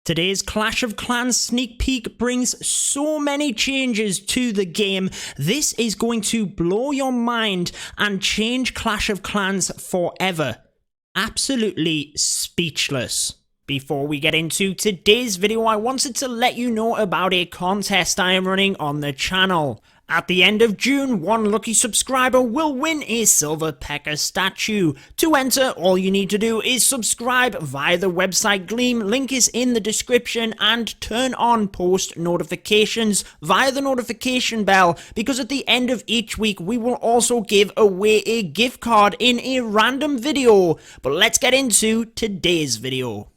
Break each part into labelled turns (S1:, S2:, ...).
S1: Today's Clash of Clans sneak peek brings so many changes to the game. This is going to blow your mind and change Clash of Clans forever. Absolutely speechless. Before we get into today's video, I wanted to let you know about a contest I am running on the channel. At the end of June, one lucky subscriber will win a silver P.E.K.K.A statue. To enter, all you need to do is subscribe via the website Gleam, link is in the description, and turn on post notifications via the notification bell, because at the end of each week we will also give away a gift card in a random video. But let's get into today's video.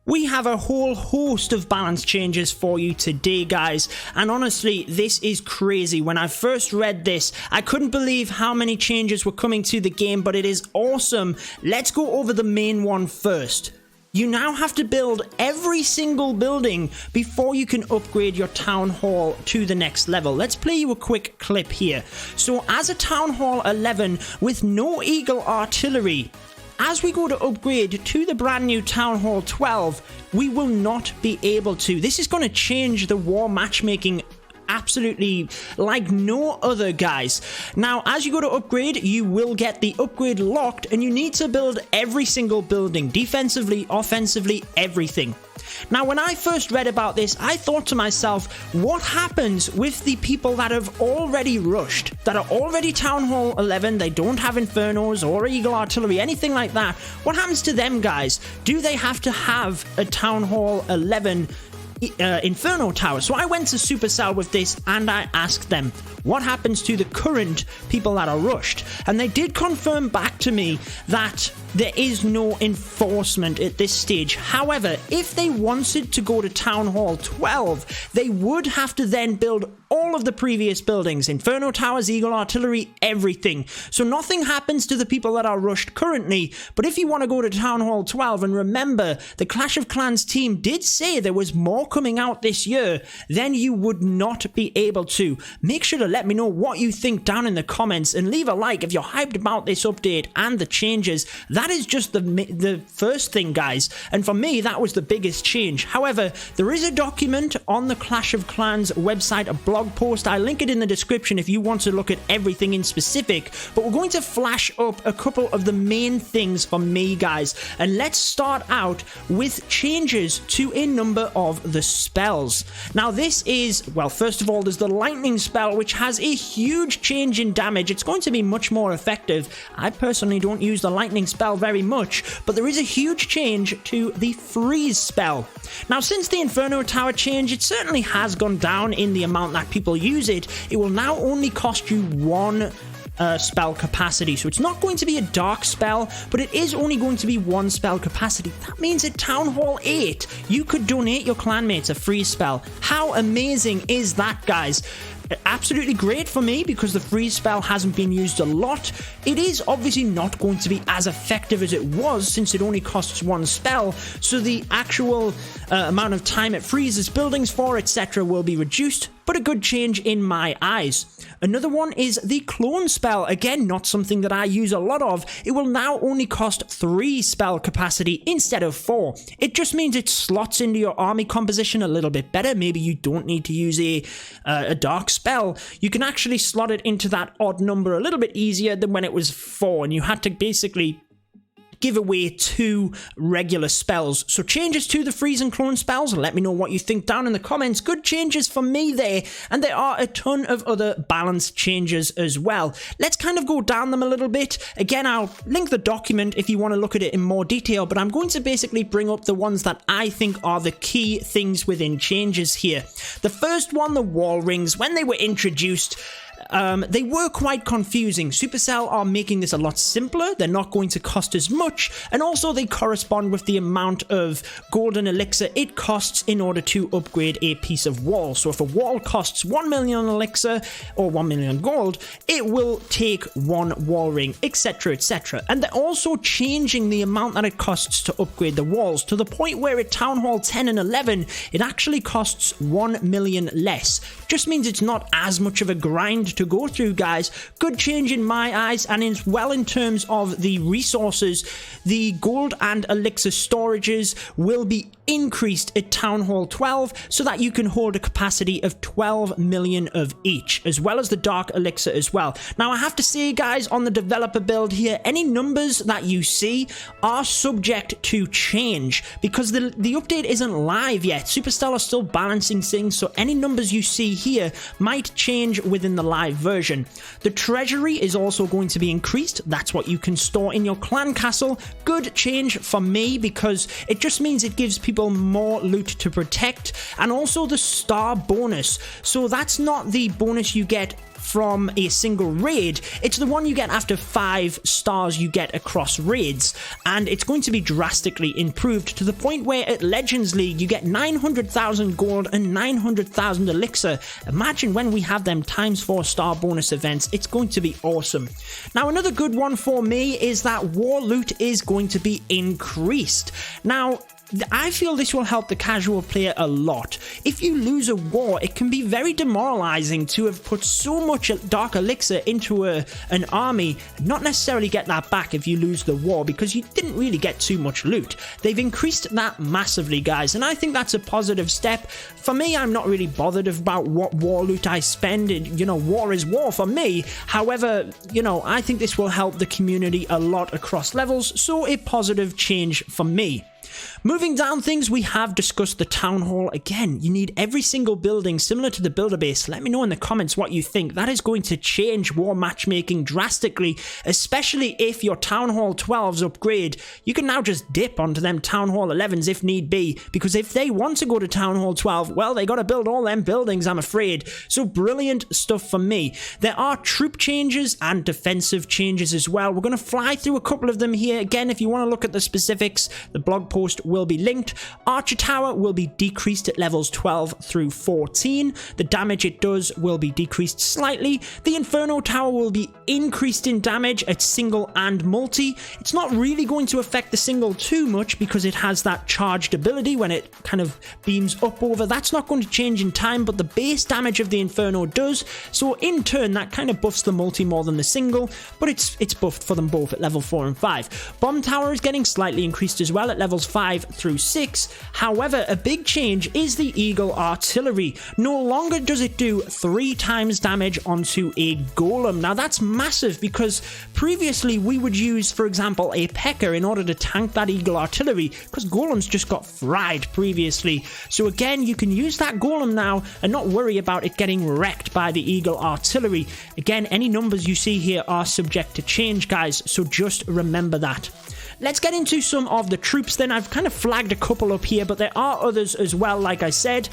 S1: We have a whole host of balance changes for you today, guys, and honestly, this is crazy. When I first read this, I couldn't believe how many changes were coming to the game, but it is awesome. Let's go over the main one first. You now have to build every single building before you can upgrade your Town Hall to the next level. Let's play you a quick clip here. So as a Town Hall 11 with no Eagle Artillery, as we go to upgrade to the brand new Town Hall 12, we will not be able to. This is going to change the war matchmaking absolutely like no other, guys. Now, as you go to upgrade, you will get the upgrade locked, and you need to build every single building, defensively, offensively, everything. Now, when I first read about this, I thought to myself, what happens with the people that have already rushed, that are already Town Hall 11, they don't have Infernos or Eagle Artillery, anything like that? What happens to them, guys? Do they have to have a Town Hall 11 Inferno tower? So I went to SUPERCELL with this and I asked them, what happens to the current people that are rushed? And they did confirm back to me that there is no enforcement at this stage. However, if they wanted to go to Town Hall 12, they would have to then build all of the previous buildings, Inferno towers, Eagle Artillery, everything. So nothing happens to the people that are rushed currently, but if you want to go to Town Hall 12, and remember, the Clash of Clans team did say there was more coming out this year, then you would not be able to. Make sure to let me know what you think down in the comments, and leave a like if you're hyped about this update and the changes. That is just the first thing, guys, and for me that was the biggest change. However, there is a document on the Clash of Clans website, a blog post. I link it in the description if you want to look at everything in specific, but we're going to flash up a couple of the main things for me, guys, and let's start out with changes to a number of the spells. Now this is, well, first of all, there's the lightning spell, which has a huge change in damage. It's going to be much more effective. I personally don't use the lightning spell very much, but there is a huge change to the freeze spell. Now, since the Inferno Tower change, it certainly has gone down in the amount that people use it. It will now only cost you one spell capacity, so it's not going to be a dark spell, but it is only going to be one spell capacity. That means at Town Hall 8 you could donate your clanmates a freeze spell. How amazing is that, guys? Absolutely great for me, because the freeze spell hasn't been used a lot. It is obviously not going to be as effective as it was, since it only costs one spell, so the actual amount of time it freezes buildings for, etc., will be reduced, but a good change in my eyes. Another one is the clone spell. Again, not something that I use a lot of. It will now only cost 3 spell capacity instead of 4. It just means it slots into your army composition a little bit better. Maybe you don't need to use a dark spell. You can actually slot it into that odd number a little bit easier than when it was 4, and you had to basically give away 2 regular spells. So changes to the freeze and clone spells, let me know what you think down in the comments. Good changes for me there, and there are a ton of other balance changes as well. Let's kind of go down them a little bit. Again, I'll link the document if you want to look at it in more detail, but I'm going to basically bring up the ones that I think are the key things within changes here. The first one, the wall rings. When they were introduced, they were quite confusing. SUPERCELL are making this a lot simpler. They're not going to cost as much, and also they correspond with the amount of golden elixir it costs in order to upgrade a piece of wall. So if a wall costs 1 million elixir or 1 million gold, it will take 1 wall ring, etc., etc. And they're also changing the amount that it costs to upgrade the walls, to the point where at Town Hall 10 and 11 it actually costs 1 million less. Just means it's not as much of a grind to go through, guys. Good change in my eyes, and as well in terms of the resources, the gold and elixir storages will be increased at Town Hall 12 so that you can hold a capacity of 12 million of each, as well as the dark elixir as well. Now I have to say, guys, on the developer build here, any numbers that you see are subject to change because the update isn't live yet. SUPERCELL are still balancing things, so any numbers you see here might change within the live version. The treasury is also going to be increased. That's what you can store in your clan castle. Good change for me because it just means it gives people more loot to protect, and also the star bonus. So that's not the bonus you get from a single raid, it's the one you get after 5 stars you get across raids, and it's going to be drastically improved to the point where at Legends League you get 900,000 gold and 900,000 elixir. Imagine when we have them ×4 star bonus events, it's going to be awesome. Now another good one for me is that war loot is going to be increased. Now I feel this will help the casual player a lot. If you lose a war, it can be very demoralizing to have put so much dark elixir into an army and not necessarily get that back if you lose the war because you didn't really get too much loot. They've increased that massively, guys, and I think that's a positive step. For me, I'm not really bothered about what war loot I spend. War is war for me. However, I think this will help the community a lot across levels, so a positive change for me. Moving down things, we have discussed the town hall. Again, you need every single building similar to the builder base. Let me know in the comments what you think. That is going to change war matchmaking drastically, especially if your town hall 12s upgrade. You can now just dip onto them town hall 11s if need be, because if they want to go to town hall 12, well, they got to build all them buildings, I'm afraid. So brilliant stuff for me. There are troop changes and defensive changes as well. We're going to fly through a couple of them here. Again, if you want to look at the specifics, the blog post will be linked. Archer Tower will be decreased at levels 12 through 14. The damage it does will be decreased slightly. The Inferno Tower will be increased in damage at single and multi. It's not really going to affect the single too much because it has that charged ability when it kind of beams up over. That's not going to change in time, but the base damage of the Inferno does. So in turn, that kind of buffs the multi more than the single, but it's buffed for them both at level 4 and 5. Bomb Tower is getting slightly increased as well at levels 5 through 6. However, a big change is the Eagle Artillery. No longer does it do 3 times damage onto a golem. Now that's massive because previously we would use, for example, a P.E.K.K.A. in order to tank that Eagle Artillery because golems just got fried previously. So again, you can use that golem now and not worry about it getting wrecked by the Eagle Artillery. Again, any numbers you see here are subject to change, guys, so just remember that. Let's get into some of the troops then. I've kind of flagged a couple up here, but there are others as well, like I said.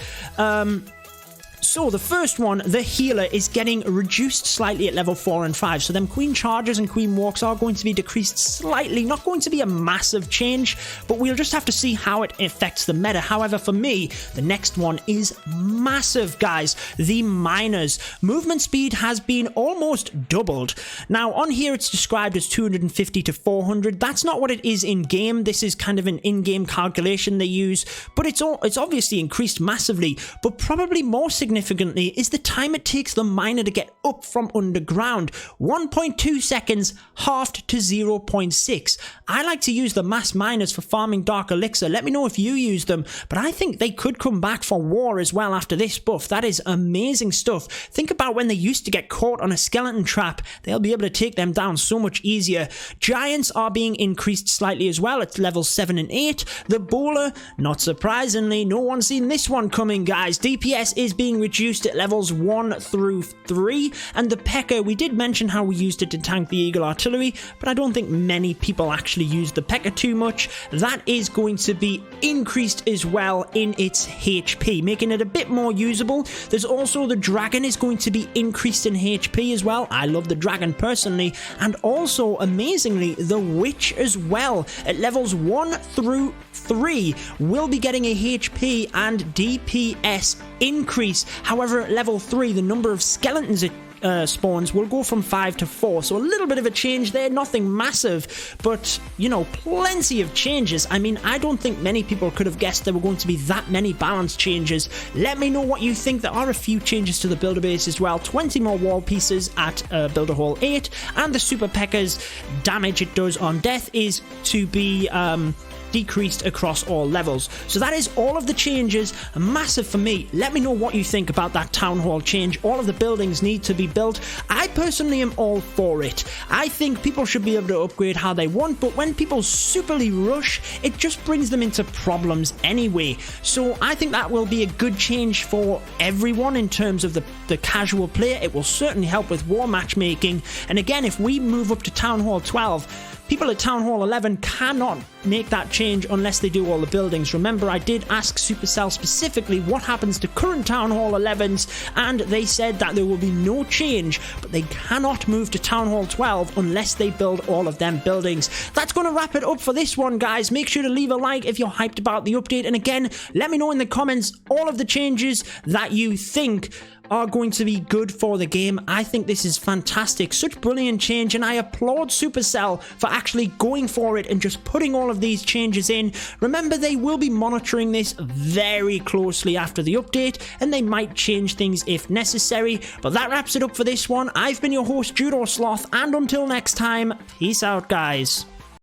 S1: So the first one, the healer, is getting reduced slightly at level 4 and 5. So them Queen Charges and Queen Walks are going to be decreased slightly. Not going to be a massive change, but we'll just have to see how it affects the meta. However, for me, the next one is massive, guys. The Miners. Movement speed has been almost doubled. Now, on here, it's described as 250 to 400. That's not what it is in-game. This is kind of an in-game calculation they use, but it's obviously increased massively, but probably more significantly is the time it takes the miner to get up from underground. 1.2 seconds halved to 0.6. I like to use the mass miners for farming dark elixir. Let me know if you use them, but I think they could come back for war as well after this buff. That is amazing stuff. Think about when they used to get caught on a skeleton trap. They'll be able to take them down so much easier. Giants are being increased slightly as well at levels 7 and 8. The Bowler, not surprisingly, no one's seen this one coming, guys. DPS is being reduced at levels 1 through 3, and the P.E.K.K.A., we did mention how we used it to tank the Eagle Artillery, but I don't think many people actually use the P.E.K.K.A. too much. That is going to be increased as well in its HP, making it a bit more usable. There's also the Dragon is going to be increased in HP as well. I love the Dragon personally, and also amazingly the Witch as well at levels 1 through 3 will be getting a HP and DPS increase. However, at level 3, the number of skeletons it spawns will go from 5 to 4, so a little bit of a change there, nothing massive, but, you know, plenty of changes. I mean, I don't think many people could have guessed there were going to be that many balance changes. Let me know what you think. There are a few changes to the builder base as well. 20 more wall pieces at Builder Hall 8, and the Super Pekka's damage it does on death is to be decreased across all levels. So that is all of the changes, massive for me. Let me know what you think about that town hall change. All of the buildings need to be built. I personally am all for it. I think people should be able to upgrade how they want, but when people superly rush, it just brings them into problems anyway. So I think that will be a good change for everyone in terms of the casual player. It will certainly help with war matchmaking. And again, if we move up to Town Hall 12, people at Town Hall 11 cannot make that change unless they do all the buildings. Remember, I did ask Supercell specifically what happens to current Town Hall 11s, and they said that there will be no change, but they cannot move to Town Hall 12 unless they build all of them buildings. That's going to wrap it up for this one, guys. Make sure to leave a like if you're hyped about the update, and again, let me know in the comments all of the changes that you think are going to be good for the game. I think this is fantastic, such brilliant change, and I applaud Supercell for actually going for it and just putting all of these changes in. Remember, they will be monitoring this very closely after the update, and they might change things if necessary. But that wraps it up for this one. I've been your host, Judo Sloth, and until next time, peace out, guys.